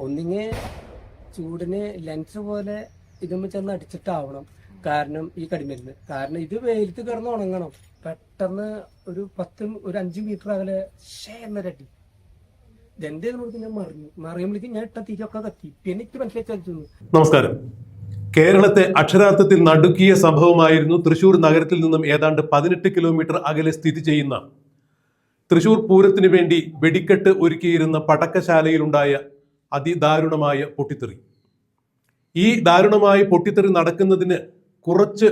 ഒന്നിങ്ങി ചൂടിന് ലെൻസ് പോലെ ഇതുമ്മ ചെന്ന് അടിച്ചിട്ടാവണം. കാരണം ഈ കടിമരുന്ന് കാരണം ഇത് വെയിലത്ത് കിടന്ന് ഉണങ്ങണം. പെട്ടെന്ന് ഒരു 5 മീറ്റർ അകലെ എന്നൊരടി ഇതെന്തേ ഞാൻ മറിയുമ്പോഴേക്കും ഞാൻ ഇട്ട തീരൊക്കെ കത്തി. പിന്നെ എനിക്ക് മനസ്സിലാക്കി. നമസ്കാരം. കേരളത്തെ അക്ഷരാർത്ഥത്തിൽ നടുക്കിയ സംഭവമായിരുന്നു തൃശൂർ നഗരത്തിൽ നിന്നും ഏതാണ്ട് 18 കിലോമീറ്റർ അകലെ സ്ഥിതി ചെയ്യുന്ന തൃശൂർ പൂരത്തിന് വേണ്ടി വെടിക്കെട്ട് ഒരുക്കിയിരുന്ന പടക്കശാലയിലുണ്ടായ അതിദാരുണമായ പൊട്ടിത്തെറി. ഈ ദാരുണമായ പൊട്ടിത്തെറി നടക്കുന്നതിന് കുറച്ച്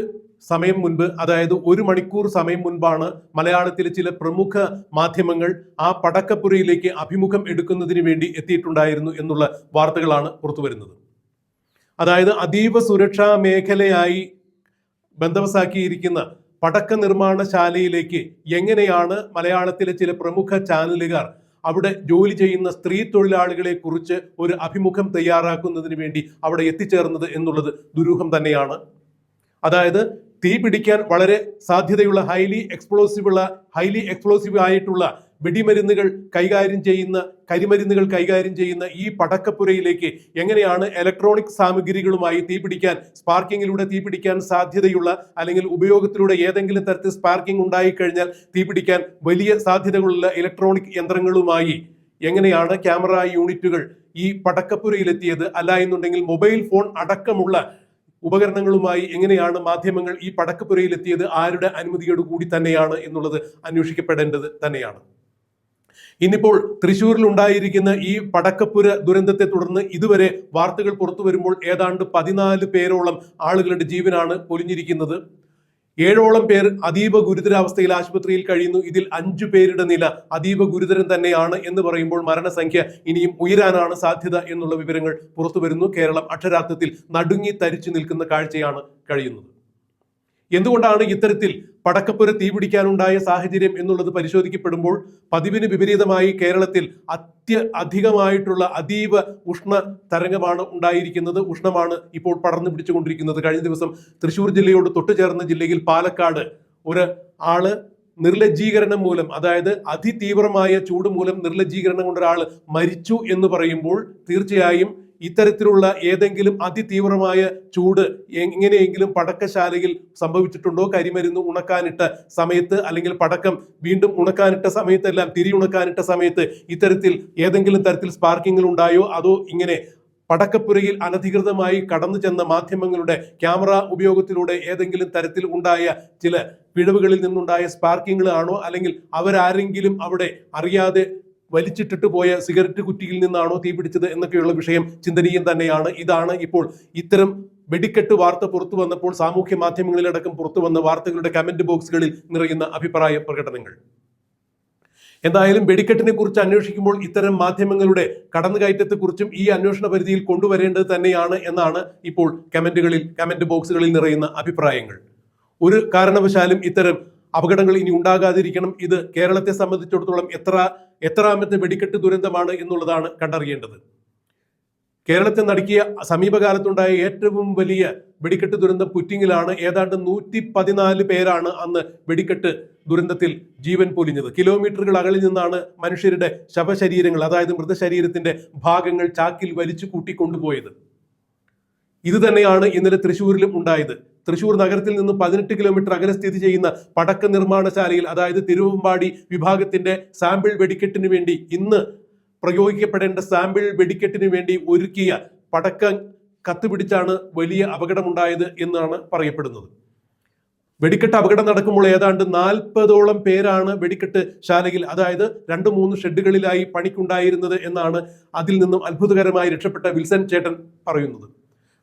സമയം മുൻപ്, അതായത് 1 മണിക്കൂർ സമയം മുൻപാണ് മലയാളത്തിലെ ചില പ്രമുഖ മാധ്യമങ്ങൾ ആ പടക്കപ്പുരയിലേക്ക് അഭിമുഖം എടുക്കുന്നതിന് വേണ്ടി എത്തിയിട്ടുണ്ടായിരുന്നു എന്നുള്ള വാർത്തകളാണ് പുറത്തുവരുന്നത്. അതായത് അതീവ സുരക്ഷാ മേഖലയായി ബന്ദവസാക്കിയിരിക്കുന്ന പടക്ക നിർമ്മാണശാലയിലേക്ക് എങ്ങനെയാണ് മലയാളത്തിലെ ചില പ്രമുഖ ചാനലുകാർ അവിടെ ജോലി ചെയ്യുന്ന സ്ത്രീ തൊഴിലാളികളെ കുറിച്ച് ഒരു അഭിമുഖം തയ്യാറാക്കുന്നതിന് വേണ്ടി അവിടെ എത്തിച്ചേർന്നത് എന്നുള്ളത് ദുരൂഹം തന്നെയാണ്. അതായത് തീ പിടിക്കാൻ വളരെ സാധ്യതയുള്ള ഹൈലി എക്സ്പ്ലോസീവ് ആയിട്ടുള്ള വെടിമരുന്നുകൾ കൈകാര്യം ചെയ്യുന്ന കരിമരുന്നുകൾ കൈകാര്യം ചെയ്യുന്ന ഈ പടക്കപ്പുരയിലേക്ക് എങ്ങനെയാണ് ഇലക്ട്രോണിക് സാമഗ്രികളുമായി സ്പാർക്കിങ്ങിലൂടെ തീ പിടിക്കാൻ സാധ്യതയുള്ള, അല്ലെങ്കിൽ ഉപയോഗത്തിലൂടെ ഏതെങ്കിലും തരത്തിൽ സ്പാർക്കിംഗ് ഉണ്ടായിക്കഴിഞ്ഞാൽ തീ പിടിക്കാൻ വലിയ സാധ്യതകളുള്ള ഇലക്ട്രോണിക് യന്ത്രങ്ങളുമായി എങ്ങനെയാണ് ക്യാമറ യൂണിറ്റുകൾ ഈ പടക്കപ്പുരയിലെത്തിയത്? അല്ല എന്നുണ്ടെങ്കിൽ മൊബൈൽ ഫോൺ അടക്കമുള്ള ഉപകരണങ്ങളുമായി എങ്ങനെയാണ് മാധ്യമങ്ങൾ ഈ പടക്കപ്പുരയിലെത്തിയത്? ആരുടെ അനുമതിയോട് കൂടി തന്നെയാണ് എന്നുള്ളത് അന്വേഷിക്കപ്പെടേണ്ടത് തന്നെയാണ്. ഇന്നിപ്പോൾ തൃശ്ശൂരിൽ ഉണ്ടായിരിക്കുന്ന ഈ പടക്കപ്പുര ദുരന്തത്തെ തുടർന്ന് ഇതുവരെ വാർത്തകൾ പുറത്തു വരുമ്പോൾ ഏതാണ്ട് 14 പേരോളം ആളുകളുടെ ജീവനാണ് പൊലിഞ്ഞിരിക്കുന്നത്. 7ഓളം പേർ അതീവ ഗുരുതരാവസ്ഥയിൽ ആശുപത്രിയിൽ കഴിയുന്നു. ഇതിൽ 5 പേരുടെ നില അതീവ ഗുരുതരം തന്നെയാണ് എന്ന് പറയുമ്പോൾ മരണസംഖ്യ ഇനിയും ഉയരാനാണ് സാധ്യത എന്നുള്ള വിവരങ്ങൾ പുറത്തു വരുന്നു. കേരളം അക്ഷരാർത്ഥത്തിൽ നടുങ്ങി തരിച്ചു നിൽക്കുന്ന കാഴ്ചയാണ് കഴിയുന്നത്. എന്തുകൊണ്ടാണ് ഇത്തരത്തിൽ പടക്കപ്പുര തീപിടിക്കാനുണ്ടായ സാഹചര്യം എന്നുള്ളത് പരിശോധിക്കപ്പെടുമ്പോൾ പതിവിന് വിപരീതമായി കേരളത്തിൽ അധികമായിട്ടുള്ള അതീവ ഉഷ്ണ തരംഗമാണ് ഉണ്ടായിരിക്കുന്നത്. ഉഷ്ണമാണ് ഇപ്പോൾ പടർന്നു പിടിച്ചുകൊണ്ടിരിക്കുന്നത്. കഴിഞ്ഞ ദിവസം തൃശ്ശൂർ ജില്ലയോട് തൊട്ടുചേർന്ന ജില്ലയിൽ പാലക്കാട് ഒരു ആള് നിർലജ്ജീകരണം മൂലം, അതായത് അതിതീവ്രമായ ചൂട് മൂലം നിർലജ്ജീകരണം കൊണ്ട് ഒരാൾ മരിച്ചു എന്ന് പറയുമ്പോൾ തീർച്ചയായും ഇത്തരത്തിലുള്ള ഏതെങ്കിലും അതിതീവ്രമായ ചൂട് എങ്ങനെയെങ്കിലും പടക്കശാലയിൽ സംഭവിച്ചിട്ടുണ്ടോ? കരിമരുന്ന് ഉണക്കാനിട്ട സമയത്ത്, അല്ലെങ്കിൽ പടക്കം വീണ്ടും ഉണക്കാനിട്ട സമയത്തെല്ലാം, ഉണക്കാനിട്ട സമയത്ത് ഇത്തരത്തിൽ ഏതെങ്കിലും തരത്തിൽ സ്പാർക്കിംഗ് ഉണ്ടായോ? അതോ ഇങ്ങനെ പടക്കപ്പുരയിൽ അനധികൃതമായി കടന്നു ചെന്ന മാധ്യമങ്ങളുടെ ക്യാമറ ഉപയോഗത്തിലൂടെ ഏതെങ്കിലും തരത്തിൽ ഉണ്ടായ ചില പിഴവുകളിൽ നിന്നുണ്ടായ സ്പാർക്കിങ്ങുകളാണോ? അല്ലെങ്കിൽ അവരാരെങ്കിലും അവിടെ അറിയാതെ വലിച്ചിട്ടിട്ട് പോയ സിഗരറ്റ് കുറ്റിയിൽ നിന്നാണോ തീ പിടിച്ചത് എന്നൊക്കെയുള്ള വിഷയം ചിന്തനീയം തന്നെയാണ്. ഇതാണ് ഇപ്പോൾ ഇത്തരം വെടിക്കെട്ട് വാർത്ത പുറത്തു വന്നപ്പോൾ സാമൂഹ്യ മാധ്യമങ്ങളിലടക്കം പുറത്തു വന്ന വാർത്തകളുടെ കമന്റ് ബോക്സുകളിൽ നിറയുന്ന അഭിപ്രായ പ്രകടനങ്ങൾ. എന്തായാലും വെടിക്കെട്ടിനെ കുറിച്ച് അന്വേഷിക്കുമ്പോൾ ഇത്തരം മാധ്യമങ്ങളുടെ കടന്നുകയറ്റത്തെക്കുറിച്ചും ഈ അന്വേഷണ പരിധിയിൽ കൊണ്ടുവരേണ്ടത് തന്നെയാണ് എന്നാണ് ഇപ്പോൾ കമന്റ് ബോക്സുകളിൽ നിറയുന്ന അഭിപ്രായങ്ങൾ. ഒരു കാരണവശാലും ഇത്തരം അപകടങ്ങൾ ഇനി ഉണ്ടാകാതിരിക്കണം. ഇത് കേരളത്തെ സംബന്ധിച്ചിടത്തോളം എത്രാമത്തെ വെടിക്കെട്ട് ദുരന്തമാണ് എന്നുള്ളതാണ് കണ്ടറിയേണ്ടത്. കേരളത്തെ നടുക്കിയ സമീപകാലത്തുണ്ടായ ഏറ്റവും വലിയ വെടിക്കെട്ട് ദുരന്തം പുറ്റിങ്ങിലാണ്. ഏതാണ്ട് 114 പേരാണ് അന്ന് വെടിക്കെട്ട് ദുരന്തത്തിൽ ജീവൻ പൊലിഞ്ഞത്. കിലോമീറ്ററുകൾ അകലിൽ നിന്നാണ് മനുഷ്യരുടെ ശവശരീരങ്ങൾ, അതായത് മൃതശരീരത്തിന്റെ ഭാഗങ്ങൾ ചാക്കിൽ വലിച്ചു കൂട്ടിക്കൊണ്ടുപോയത്. ഇത് തന്നെയാണ് ഇന്നലെ തൃശ്ശൂരിലും ഉണ്ടായത്. തൃശ്ശൂർ നഗരത്തിൽ നിന്ന് 18 കിലോമീറ്റർ അകലെ സ്ഥിതി ചെയ്യുന്ന പടക്ക നിർമ്മാണശാലയിൽ, അതായത് തിരുവമ്പാടി വിഭാഗത്തിന്റെ സാമ്പിൾ വെടിക്കെട്ടിന് വേണ്ടി, ഇന്ന് പ്രയോഗിക്കപ്പെടേണ്ട സാമ്പിൾ വെടിക്കെട്ടിന് വേണ്ടി ഒരുക്കിയ പടക്കം കത്തുപിടിച്ചാണ് വലിയ അപകടമുണ്ടായത് എന്നാണ് പറയപ്പെടുന്നത്. വെടിക്കെട്ട് അപകടം നടക്കുമ്പോൾ ഏതാണ്ട് 40ഓളം പേരാണ് വെടിക്കെട്ട് ശാലയിൽ, അതായത് 2-3 ഷെഡുകളിലായി പണിക്കുണ്ടായിരുന്നത് എന്നാണ് അതിൽ നിന്നും അത്ഭുതകരമായി രക്ഷപ്പെട്ട വിൽസൺ ചേട്ടൻ പറയുന്നത്.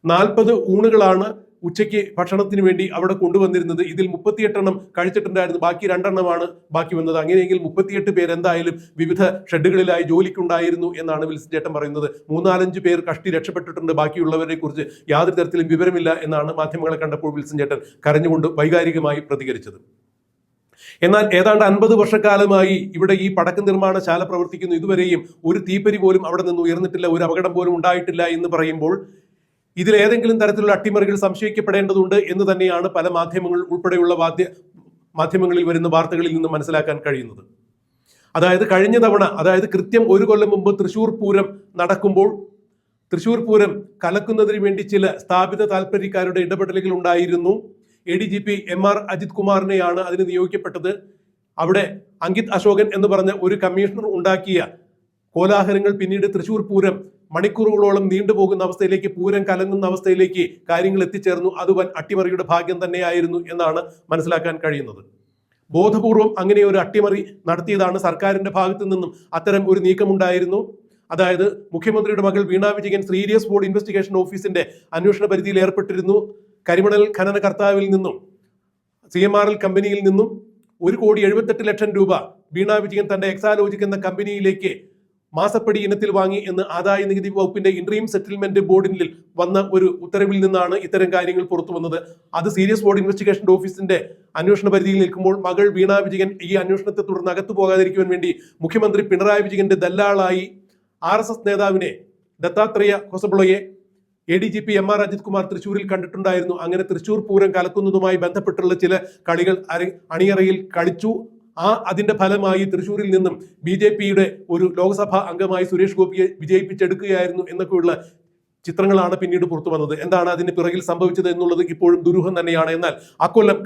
40 ഊണുകളാണ് ഉച്ചയ്ക്ക് ഭക്ഷണത്തിന് വേണ്ടി അവിടെ കൊണ്ടുവന്നിരുന്നത്. ഇതിൽ 38 എണ്ണം കഴിച്ചിട്ടുണ്ടായിരുന്നു. ബാക്കി 2 എണ്ണമാണ് ബാക്കി വന്നത്. അങ്ങനെയെങ്കിൽ 38 പേർ എന്തായാലും വിവിധ ഷെഡുകളിലായി ജോലിക്കുണ്ടായിരുന്നു എന്നാണ് വിൽസൺ ചേട്ടൻ പറയുന്നത്. 3-4 പേർ കഷ്ടി രക്ഷപ്പെട്ടിട്ടുണ്ട്. ബാക്കിയുള്ളവരെ കുറിച്ച് യാതൊരു തരത്തിലും വിവരമില്ല എന്നാണ് മാധ്യമങ്ങളെ കണ്ടപ്പോൾ വിൽസൺ ചേട്ടൻ കരഞ്ഞുകൊണ്ട് വൈകാരികമായി പ്രതികരിച്ചത്. എന്നാൽ ഏതാണ്ട് 50 വർഷക്കാലമായി ഇവിടെ ഈ പടക്ക നിർമ്മാണശാല പ്രവർത്തിക്കുന്നു. ഇതുവരെയും ഒരു തീപ്പരി പോലും അവിടെ നിന്ന് ഉയർന്നിട്ടില്ല, ഒരു അപകടം പോലും ഉണ്ടായിട്ടില്ല എന്ന് പറയുമ്പോൾ ഇതിൽ ഏതെങ്കിലും തരത്തിലുള്ള അട്ടിമറികൾ സംശയിക്കപ്പെടേണ്ടതുണ്ട് എന്ന് തന്നെയാണ് പല മാധ്യമങ്ങൾ ഉൾപ്പെടെയുള്ള മാധ്യമങ്ങളിൽ വരുന്ന വാർത്തകളിൽ നിന്ന് മനസ്സിലാക്കാൻ കഴിയുന്നത്. അതായത് കഴിഞ്ഞ തവണ, അതായത് കൃത്യം 1 കൊല്ലം മുമ്പ് തൃശ്ശൂർ പൂരം നടക്കുമ്പോൾ തൃശൂർ പൂരം കലക്കുന്നതിന് വേണ്ടി ചില സ്ഥാപിത താല്പര്യക്കാരുടെ ഇടപെടലുകൾ ഉണ്ടായിരുന്നു. ADGP MR അജിത് കുമാറിനെയാണ് അതിന് നിയോഗിക്കപ്പെട്ടത്. അവിടെ അങ്കിത് അശോകൻ എന്ന് പറഞ്ഞ ഒരു കമ്മീഷണർ ഉണ്ടാക്കിയ കോലാഹലങ്ങൾ പിന്നീട് തൃശൂർ പൂരം മണിക്കൂറുകളോളം നീണ്ടുപോകുന്ന അവസ്ഥയിലേക്ക്, പൂരം കലങ്ങുന്ന അവസ്ഥയിലേക്ക് കാര്യങ്ങൾ എത്തിച്ചേർന്നു. അത് വൻ അട്ടിമറിയുടെ ഭാഗ്യം തന്നെയായിരുന്നു എന്നാണ് മനസ്സിലാക്കാൻ കഴിയുന്നത്. ബോധപൂർവം അങ്ങനെ ഒരു അട്ടിമറി നടത്തിയതാണ്. സർക്കാരിന്റെ ഭാഗത്തു നിന്നും അത്തരം ഒരു നീക്കമുണ്ടായിരുന്നു. അതായത് മുഖ്യമന്ത്രിയുടെ മകൾ Veena Vijayan serious board investigation ഓഫീസിന്റെ അന്വേഷണ പരിധിയിൽ ഏർപ്പെട്ടിരുന്നു. കരിമണൽ ഖനന കർത്താവിൽ നിന്നും CMRL കമ്പനിയിൽ നിന്നും 1,78,00,000 രൂപ വീണ വിജയൻ തന്റെ എക്സാലോജിക് എന്ന കമ്പനിയിലേക്ക് മാസപ്പടി ഇനത്തിൽ വാങ്ങി എന്ന് ആദായ നികുതി വകുപ്പിന്റെ ഇൻട്രീം സെറ്റിൽമെന്റ് ബോർഡിൽ വന്ന ഒരു ഉത്തരവിൽ നിന്നാണ് ഇത്തരം കാര്യങ്ങൾ പുറത്തു വന്നത്. അത് സീരിയസ് ബോർഡ് ഇൻവെസ്റ്റിഗേഷൻ ഓഫീസിന്റെ അന്വേഷണ പരിധിയിൽ നിൽക്കുമ്പോൾ മകൾ വീണ വിജയൻ ഈ അന്വേഷണത്തെ തുടർന്ന് അകത്തു പോകാതിരിക്കുവാൻ വേണ്ടി മുഖ്യമന്ത്രി പിണറായി വിജയന്റെ ദല്ലാളായി RSS നേതാവിനെ ദത്താത്രേയ ഹൊസബളയെ ADGP MR അജിത് കുമാർ തൃശ്ശൂരിൽ കണ്ടിട്ടുണ്ടായിരുന്നു. അങ്ങനെ തൃശ്ശൂർ പൂരം കലക്കുന്നതുമായി ബന്ധപ്പെട്ടുള്ള ചില കളികൾ അണിയറയിൽ കളിച്ചു. അതിന്റെ ഫലമായി തൃശ്ശൂരിൽ നിന്നും BJPയുടെ ഒരു ലോക്സഭാ അംഗമായി സുരേഷ് ഗോപിയെ വിജയിപ്പിച്ചെടുക്കുകയായിരുന്നു എന്നൊക്കെയുള്ള ചിത്രങ്ങളാണ് പിന്നീട് പുറത്തു വന്നത്. എന്താണ് അതിന് പിറകിൽ സംഭവിച്ചത് എന്നുള്ളത് ഇപ്പോഴും ദുരൂഹം തന്നെയാണ്. എന്നാൽ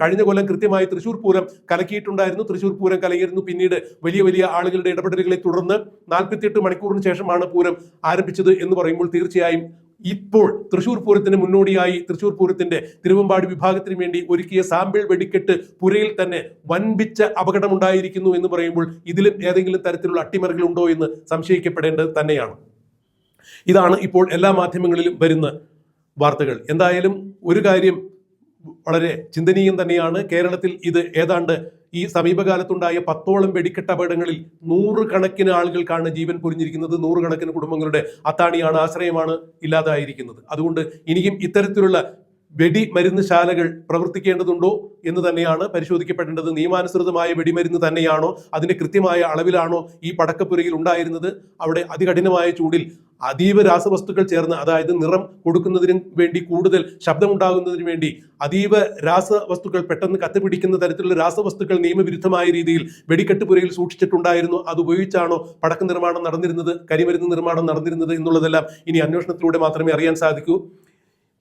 കഴിഞ്ഞ കൊല്ലം കൃത്യമായി തൃശ്ശൂർ പൂരം കലക്കിയിട്ടുണ്ടായിരുന്നു. തൃശ്ശൂർ പൂരം കലകിയിരുന്നു. പിന്നീട് വലിയ വലിയ ആളുകളുടെ ഇടപെടലുകളെ തുടർന്ന് 48 മണിക്കൂറിന് ശേഷമാണ് പൂരം ആരംഭിച്ചത് എന്ന് പറയുമ്പോൾ തീർച്ചയായും ഇപ്പോൾ തൃശ്ശൂർ പൂരത്തിന് മുന്നോടിയായി തൃശ്ശൂർ പൂരത്തിന്റെ തിരുവമ്പാടി വിഭാഗത്തിന് വേണ്ടി ഒരുക്കിയ സാമ്പിൾ വെടിക്കെട്ട് പുരയിൽ തന്നെ വൻപിച്ച അപകടമുണ്ടായിരിക്കുന്നു എന്ന് പറയുമ്പോൾ ഇതിലും ഏതെങ്കിലും തരത്തിലുള്ള അട്ടിമറികൾ ഉണ്ടോ എന്ന് സംശയിക്കപ്പെടേണ്ടത് തന്നെയാണ്. ഇതാണ് ഇപ്പോൾ എല്ലാ മാധ്യമങ്ങളിലും വരുന്ന വാർത്തകൾ. എന്തായാലും ഒരു കാര്യം വളരെ ചിന്തനീയം തന്നെയാണ്. കേരളത്തിൽ ഇത് ഏതാണ്ട് ഈ സമീപകാലത്തുണ്ടായ 10ഓളം വെടിക്കെട്ട് അപകടങ്ങളിൽ 100 കണക്കിന് ആളുകൾക്കാണ് ജീവൻ പൊലിഞ്ഞിരിക്കുന്നത്. 100 കണക്കിന് കുടുംബങ്ങളുടെ അത്താണിയാണ്, ആശ്രയമാണ് ഇല്ലാതായിരിക്കുന്നത്. അതുകൊണ്ട് ഇനിയും ഇത്തരത്തിലുള്ള വെടിമരുന്ന് ശാലകൾ പ്രവർത്തിക്കേണ്ടതുണ്ടോ എന്ന് തന്നെയാണ് പരിശോധിക്കപ്പെടേണ്ടത്. നിയമാനുസൃതമായ വെടിമരുന്ന് തന്നെയാണോ, അതിന്റെ കൃത്യമായ അളവിലാണോ ഈ പടക്കപ്പുരയിൽ ഉണ്ടായിരുന്നത്? അവിടെ അതികഠിനമായ ചൂടിൽ അതീവ രാസവസ്തുക്കൾ ചേർന്ന്, അതായത് നിറം കൊടുക്കുന്നതിന് വേണ്ടി, കൂടുതൽ ശബ്ദമുണ്ടാകുന്നതിന് വേണ്ടി അതീവ രാസവസ്തുക്കൾ, പെട്ടെന്ന് കത്തിപിടിക്കുന്ന തരത്തിലുള്ള രാസവസ്തുക്കൾ നിയമവിരുദ്ധമായ രീതിയിൽ വെടിക്കെട്ടുപുരയിൽ സൂക്ഷിച്ചിട്ടുണ്ടായിരുന്നു. അത് ഉപയോഗിച്ചാണോ പടക്ക നിർമ്മാണം നടന്നിരുന്നത്, കരിമരുന്ന് നിർമ്മാണം നടന്നിരുന്നത് എന്നുള്ളതെല്ലാം ഇനി അന്വേഷണത്തിലൂടെ മാത്രമേ അറിയാൻ സാധിക്കൂ.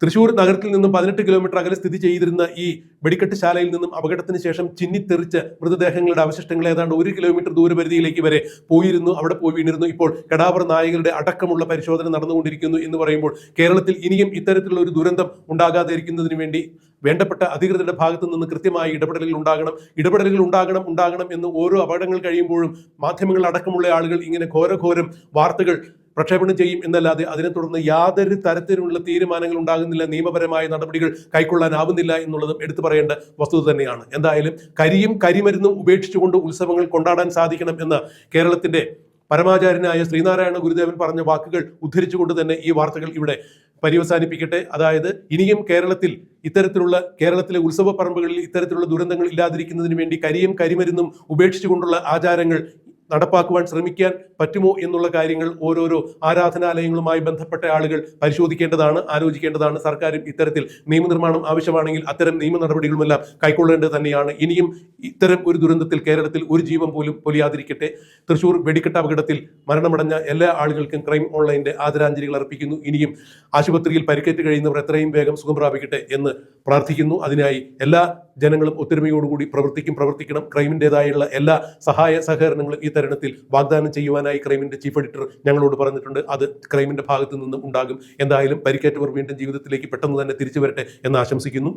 തൃശ്ശൂർ നഗരത്തിൽ നിന്നും 18 കിലോമീറ്റർ അകലെ സ്ഥിതി ചെയ്തിരുന്ന ഈ വെടിക്കെട്ട് ശാലയിൽ നിന്നും അപകടത്തിന് ശേഷം ചിന്നിത്തെറിച്ച മൃതദേഹങ്ങളുടെ അവശിഷ്ടങ്ങൾ ഏതാണ്ട് 1 കിലോമീറ്റർ ദൂരപരിധിയിലേക്ക് വരെ പോയിരുന്നു, അവിടെ പോയി വീണിരുന്നു. ഇപ്പോൾ കടാവർ നായകളുടെ അടക്കമുള്ള പരിശോധന നടന്നുകൊണ്ടിരിക്കുന്നു എന്ന് പറയുമ്പോൾ കേരളത്തിൽ ഇനിയും ഇത്തരത്തിലുള്ള ഒരു ദുരന്തം ഉണ്ടാകാതിരിക്കുന്നതിന് വേണ്ടി വേണ്ടപ്പെട്ട അധികൃതരുടെ ഭാഗത്തു നിന്ന് കൃത്യമായ ഇടപെടലുകൾ ഉണ്ടാകണം എന്ന് ഓരോ അപകടങ്ങൾ കഴിയുമ്പോഴും മാധ്യമങ്ങൾ അടക്കമുള്ള ആളുകൾ ഇങ്ങനെ ഘോരഘോരം വാർത്തകൾ പ്രക്ഷേപണം ചെയ്യും എന്നല്ലാതെ അതിനെ തുടർന്ന് യാതൊരു തരത്തിലുള്ള തീരുമാനങ്ങൾ ഉണ്ടാകുന്നില്ല, നിയമപരമായ നടപടികൾ കൈക്കൊള്ളാനാവുന്നില്ല എന്നുള്ളതും എടുത്തു പറയേണ്ട വസ്തുത തന്നെയാണ്. എന്തായാലും കരിമരുന്നും ഉപേക്ഷിച്ചുകൊണ്ട് ഉത്സവങ്ങൾ കൊണ്ടാടാൻ സാധിക്കണം എന്ന കേരളത്തിന്റെ പരമാചാര്യനായ ശ്രീനാരായണ ഗുരുദേവൻ പറഞ്ഞ വാക്കുകൾ ഉദ്ധരിച്ചുകൊണ്ട് തന്നെ ഈ വാർത്തകൾ ഇവിടെ പര്യവസാനിപ്പിക്കട്ടെ. അതായത് ഇനിയും കേരളത്തിലെ ഉത്സവ പറമ്പുകളിൽ ഇത്തരത്തിലുള്ള ദുരന്തങ്ങൾ ഇല്ലാതിരിക്കുന്നതിന് വേണ്ടി കരിമരുന്നും ഉപേക്ഷിച്ചുകൊണ്ടുള്ള ആചാരങ്ങൾ നടപ്പാക്കുവാൻ ശ്രമിക്കാൻ പറ്റുമോ എന്നുള്ള കാര്യങ്ങൾ ഓരോരോ ആരാധനാലയങ്ങളുമായി ബന്ധപ്പെട്ട ആളുകൾ പരിശോധിക്കേണ്ടതാണ്, ആലോചിക്കേണ്ടതാണ്. സർക്കാരും ഇത്തരത്തിൽ നിയമനിർമ്മാണം ആവശ്യമാണെങ്കിൽ അത്തരം നിയമ നടപടികളുമെല്ലാം കൈക്കൊള്ളേണ്ടത് തന്നെയാണ്. ഇനിയും ഇത്തരം ഒരു ദുരന്തത്തിൽ കേരളത്തിൽ ഒരു ജീവൻ പോലും പൊലിയാതിരിക്കട്ടെ. തൃശ്ശൂർ വെടിക്കെട്ട് അപകടത്തിൽ മരണമടഞ്ഞ എല്ലാ ആളുകൾക്കും ക്രൈം ഓൺലൈൻ്റെ ആദരാഞ്ജലികൾ അർപ്പിക്കുന്നു. ഇനിയും ആശുപത്രിയിൽ പരിക്കേറ്റ് കഴിയുന്നവർ എത്രയും വേഗം സുഖം പ്രാപിക്കട്ടെ എന്ന് പ്രാർത്ഥിക്കുന്നു. അതിനായി എല്ലാ ജനങ്ങളും ഒത്തൊരുമയോടുകൂടി പ്രവർത്തിക്കണം. ക്രൈമിൻ്റെതായുള്ള എല്ലാ സഹായ സഹകരണങ്ങളും ഈ തരുണത്തിൽ വാഗ്ദാനം ചെയ്യുവാനായി ക്രൈമിന്റെ ചീഫ് എഡിറ്റർ ഞങ്ങളോട് പറഞ്ഞിട്ടുണ്ട്. അത് ക്രൈമിന്റെ ഭാഗത്തു നിന്നും ഉണ്ടാകും. എന്തായാലും പരിക്കേറ്റവർ വീണ്ടും ജീവിതത്തിലേക്ക് പെട്ടെന്ന് തന്നെ തിരിച്ചു വരട്ടെ എന്ന് ആശംസിക്കുന്നു.